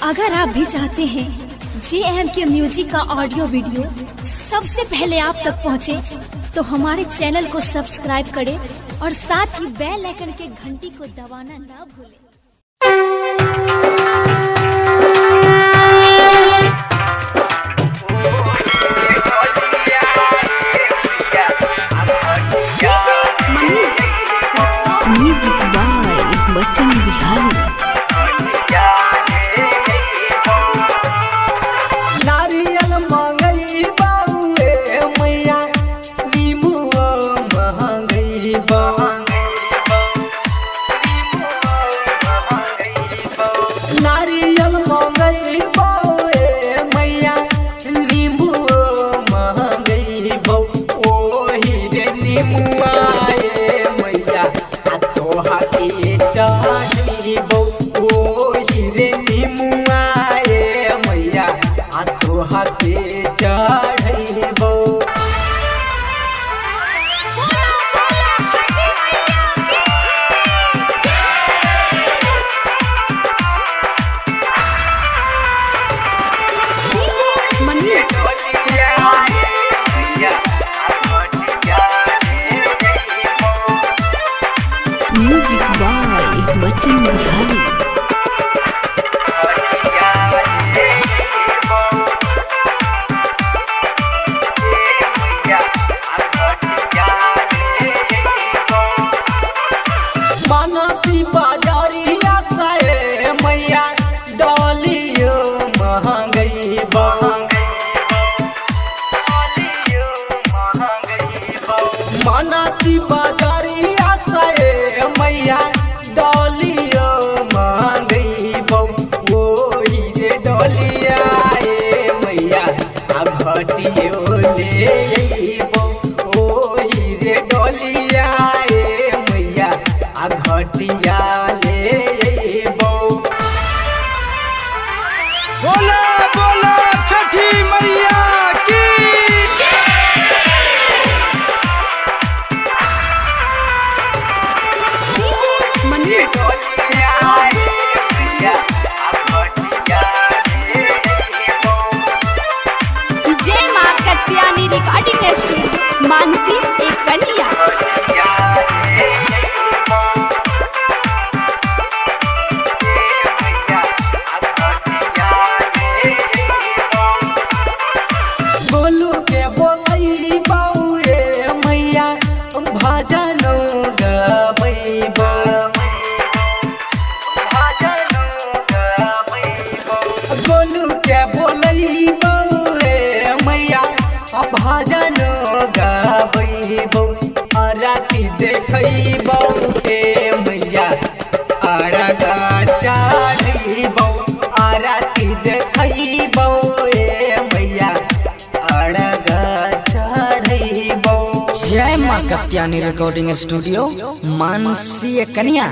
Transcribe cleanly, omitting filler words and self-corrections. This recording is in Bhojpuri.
अगर आप भी चाहते हैं JMK म्यूजिक का ऑडियो वीडियो सबसे पहले आप तक पहुंचे, तो हमारे चैनल को सब्सक्राइब करें और साथ ही बेल आइकन के घंटी को दबाना ना भूलें। म्यूजिक बाय बच्चन बिहारी। नारियल मांगई बाउए मैया नीमुआ महंगई नारियल मांगई बाउए मैया नीमुआ महंगई ओही रे नीमुआ मैया आ तोहा के चाही ओही रे नीमुआ मैया आ तोहा के चढ़ैबो। म्यूजिक बाय बच्चन बिहारी। मानसी बाजारिया से मैया डालियो महंगई मानसी बाजारिया से मैया डालियो महंगई ओही रे डलिया मैया आ घटियो ले ओही रे डलिया मैया आ घटिया ले बोला बोला छठी मैया की जय मां कत्यानी रिकॉर्डिंग स्टूडियो मानसी एक कन्या। बोलू के बोलई बाउए मैया भजन गबैबो बोलू के बोलई बाउए मैया भजन गबैबो राति देखैबो मैया अरगा चढ़ैबो राति देखैबो मैया अरगा चढ़ैबो। जय मां कत्यानी रिकॉर्डिंग स्टूडियो मानसी कन्या।